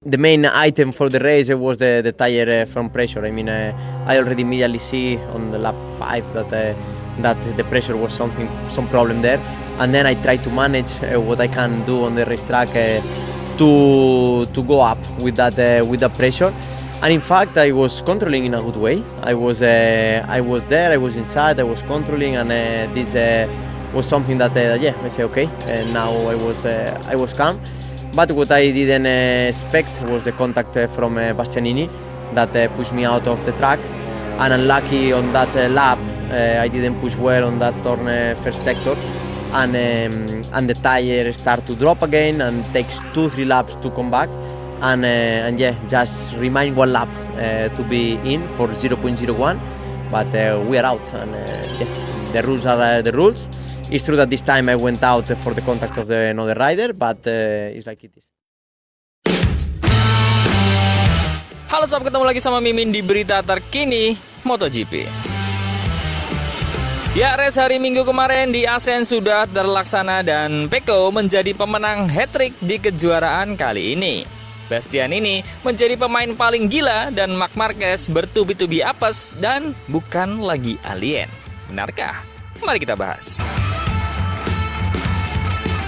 The main item for the race was the tire front pressure. I mean, I already immediately see on the lap 5 that the pressure was some problem there, and then I try to manage what I can do on the racetrack to go up with that pressure. And in fact, I was controlling in a good way. I was there, I was inside, I was controlling, and this was something that I say okay. And now I was calm. But what I didn't expect was the contact from Bastianini that pushed me out of the track. And unlucky on that lap, I didn't push well on that turn first sector, and the tire start to drop again and takes 2-3 laps to come back. And just remain one lap to be in for 0.01, but we are out, and the rules are the rules. It's true that this time I went out for the contact of another rider, but it's like it is. Halo sob, ketemu lagi sama Mimin di berita terkini MotoGP. Ya, race hari Minggu kemarin di Assen sudah terlaksana dan Pecco menjadi pemenang hat-trick di kejuaraan kali ini. Bastianini menjadi pemain paling gila dan Marc Marquez bertubi-tubi apes dan bukan lagi alien. Benarkah? Mari kita bahas.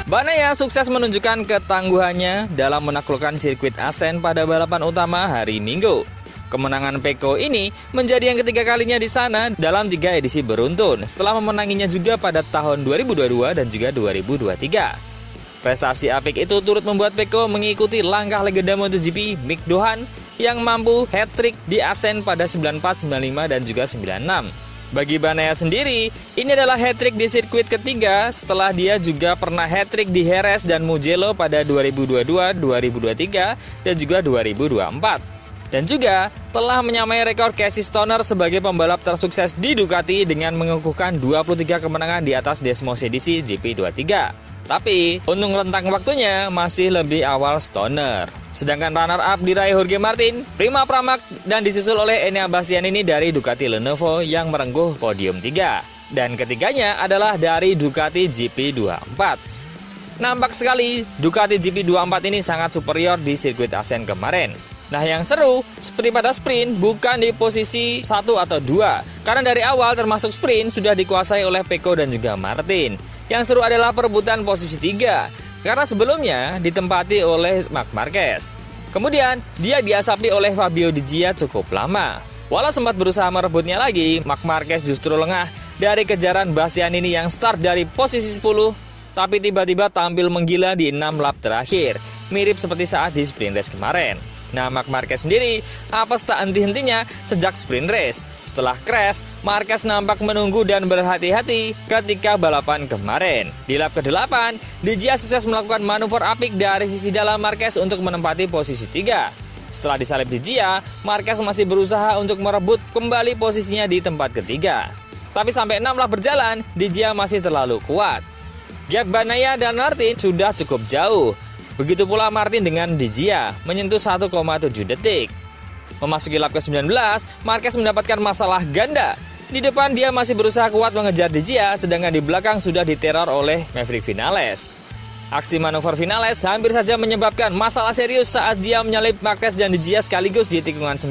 Bagnaia sukses menunjukkan ketangguhannya dalam menaklukkan sirkuit Assen pada balapan utama hari Minggu. Kemenangan Pecco ini menjadi yang ketiga kalinya di sana dalam 3 edisi beruntun, setelah memenanginya juga pada tahun 2022 dan juga 2023. Prestasi apik itu turut membuat Pecco mengikuti langkah legenda MotoGP Mick Doohan yang mampu hat-trick di Assen pada 94, 95, dan juga 96. Bagi Bagnaia sendiri, ini adalah hat-trick di sirkuit ketiga setelah dia juga pernah hat-trick di Jerez dan Mugello pada 2022, 2023, dan juga 2024. Dan juga telah menyamai rekor Casey Stoner sebagai pembalap tersukses di Ducati dengan mengukuhkan 23 kemenangan di atas Desmos edisi GP23. Tapi, untung rentang waktunya masih lebih awal Stoner. Sedangkan runner-up diraih Jorge Martin, Prima Pramac, dan disusul oleh Enea Bastianini dari Ducati Lenovo yang merengkuh podium 3. Dan ketiganya adalah dari Ducati GP24. Nampak sekali, Ducati GP24 ini sangat superior di sirkuit Assen kemarin. Nah, yang seru, seperti pada sprint, bukan di posisi 1 atau 2. Karena dari awal termasuk sprint sudah dikuasai oleh Pecco dan juga Martin. Yang seru adalah perebutan posisi 3, karena sebelumnya ditempati oleh Marc Marquez. Kemudian, dia diasapi oleh Fabio Di Gia cukup lama. Walau sempat berusaha merebutnya lagi, Marc Marquez justru lengah dari kejaran Bastianini yang start dari posisi 10, tapi tiba-tiba tampil menggila di 6 lap terakhir, mirip seperti saat di sprint race kemarin. Nah, Marc Marquez sendiri apes tak henti-hentinya sejak sprint race. Setelah crash, Marquez nampak menunggu dan berhati-hati ketika balapan kemarin. Di lap ke-8, Di Gia sukses melakukan manuver apik dari sisi dalam Marquez untuk menempati posisi 3. Setelah disalip Di Gia, Marquez masih berusaha untuk merebut kembali posisinya di tempat ketiga. Tapi sampai 6 lap berjalan, Di Gia masih terlalu kuat. Gap Bagnaia dan Martin sudah cukup jauh. Begitu pula Martin dengan Di Gia, menyentuh 1,7 detik. Memasuki lap ke-19, Marquez mendapatkan masalah ganda. Di depan dia masih berusaha kuat mengejar Di Gia, sedangkan di belakang sudah diteror oleh Maverick Vinales. Aksi manuver Vinales hampir saja menyebabkan masalah serius saat dia menyalip Marquez dan Di Gia sekaligus di tikungan 9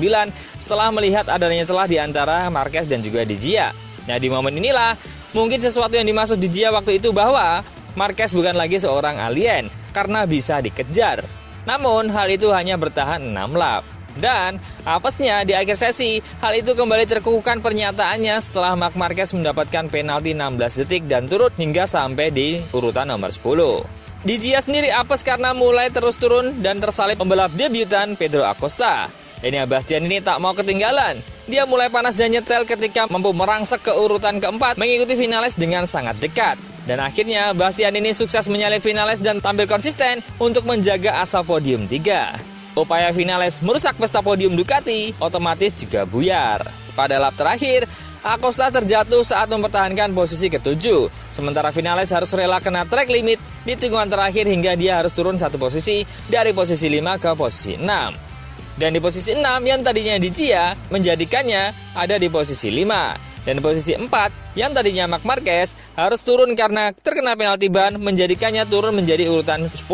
setelah melihat adanya celah di antara Marquez dan juga Di Gia. Nah, di momen inilah mungkin sesuatu yang dimaksud Di Gia waktu itu bahwa Marquez bukan lagi seorang alien karena bisa dikejar. Namun hal itu hanya bertahan 6 lap. Dan apesnya di akhir sesi, hal itu kembali terkukuhkan pernyataannya setelah Marc Marquez mendapatkan penalti 16 detik dan turut hingga sampai di urutan nomor 10. Di Gia sendiri apes karena mulai terus turun dan tersalip pembalap debutan Pedro Acosta. Enea Bastianini tak mau ketinggalan. Dia mulai panas dan nyetel ketika mampu merangsek ke urutan keempat mengikuti Vinales dengan sangat dekat. Dan akhirnya Bastianini sukses menyalip Vinales dan tampil konsisten untuk menjaga asa podium 3. Upaya Vinales merusak pesta podium Ducati otomatis juga buyar. Pada lap terakhir, Acosta terjatuh saat mempertahankan posisi ke-7. Sementara Vinales harus rela kena track limit di tikungan terakhir hingga dia harus turun 1 posisi dari posisi 5 ke posisi 6. Dan di posisi 6 yang tadinya Di Gia menjadikannya ada di posisi 5. Dan di posisi 4 yang tadinya Marc Marquez harus turun karena terkena penalti ban menjadikannya turun menjadi urutan 10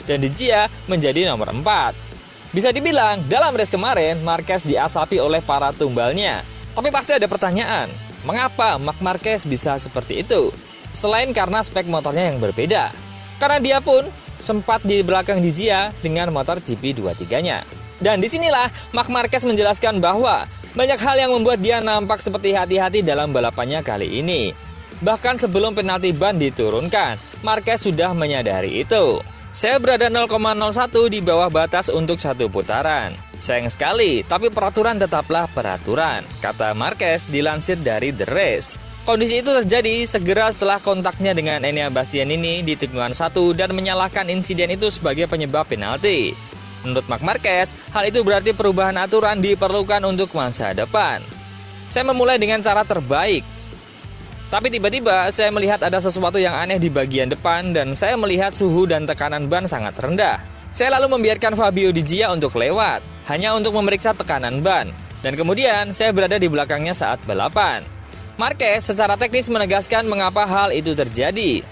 dan Di Gia menjadi nomor 4. Bisa dibilang, dalam race kemarin, Marquez diasapi oleh para tumbalnya. Tapi pasti ada pertanyaan, mengapa Marc Marquez bisa seperti itu? Selain karena spek motornya yang berbeda. Karena dia pun sempat di belakang di Gia dengan motor GP23-nya. Dan disinilah Marc Marquez menjelaskan bahwa banyak hal yang membuat dia nampak seperti hati-hati dalam balapannya kali ini. Bahkan sebelum penalti ban diturunkan, Marquez sudah menyadari itu. Saya berada 0,01 di bawah batas untuk satu putaran. Sayang sekali, tapi peraturan tetaplah peraturan, kata Marquez dilansir dari The Race. Kondisi itu terjadi segera setelah kontaknya dengan Enea Bastianini di tikungan 1 dan menyalahkan insiden itu sebagai penyebab penalti. Menurut Marc Marquez, hal itu berarti perubahan aturan diperlukan untuk masa depan. Saya memulai dengan cara terbaik. Tapi tiba-tiba saya melihat ada sesuatu yang aneh di bagian depan dan saya melihat suhu dan tekanan ban sangat rendah. Saya lalu membiarkan Fabio Di Gia untuk lewat, hanya untuk memeriksa tekanan ban. Dan kemudian saya berada di belakangnya saat balapan. Marquez secara teknis menegaskan mengapa hal itu terjadi.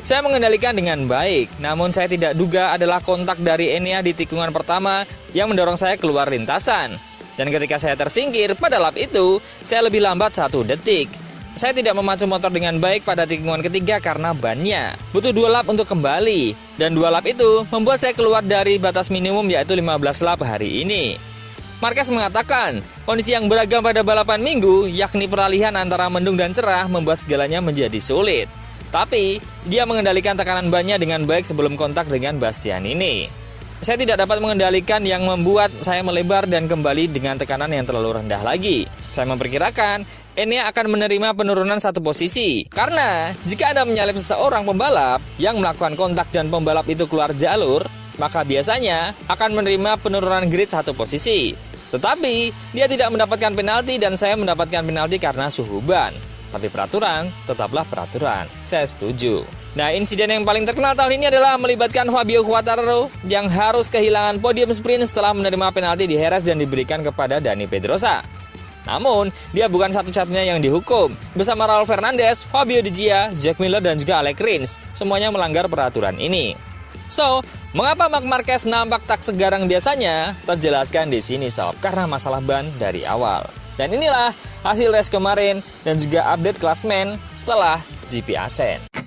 Saya mengendalikan dengan baik, namun saya tidak duga adalah kontak dari Enea di tikungan pertama yang mendorong saya keluar lintasan. Dan ketika saya tersingkir pada lap itu, saya lebih lambat 1 detik. Saya tidak memacu motor dengan baik pada tikungan ketiga karena bannya. Butuh 2 lap untuk kembali. Dan 2 lap itu membuat saya keluar dari batas minimum yaitu 15 lap hari ini. Marquez mengatakan, kondisi yang beragam pada balapan minggu, yakni peralihan antara mendung dan cerah membuat segalanya menjadi sulit. Tapi, dia mengendalikan tekanan bannya dengan baik sebelum kontak dengan Bastianini. Saya tidak dapat mengendalikan yang membuat saya melebar dan kembali dengan tekanan yang terlalu rendah lagi. Saya memperkirakan Enea akan menerima penurunan 1 posisi. Karena jika Anda menyalip seseorang pembalap yang melakukan kontak dan pembalap itu keluar jalur, maka biasanya akan menerima penurunan grid 1 posisi. Tetapi dia tidak mendapatkan penalti dan saya mendapatkan penalti karena suhu ban. Tapi peraturan tetaplah peraturan. Saya setuju. Nah, insiden yang paling terkenal tahun ini adalah melibatkan Fabio Quartararo yang harus kehilangan podium sprint setelah menerima penalti di Jerez dan diberikan kepada Dani Pedrosa. Namun, dia bukan satu-satunya yang dihukum. Bersama Raul Fernandez, Fabio Di Gia, Jack Miller, dan juga Alex Rins, semuanya melanggar peraturan ini. So, mengapa Marc Marquez nampak tak segarang biasanya? Terjelaskan di sini sob, karena masalah ban dari awal. Dan inilah hasil race kemarin dan juga update klasmen setelah GP Asen.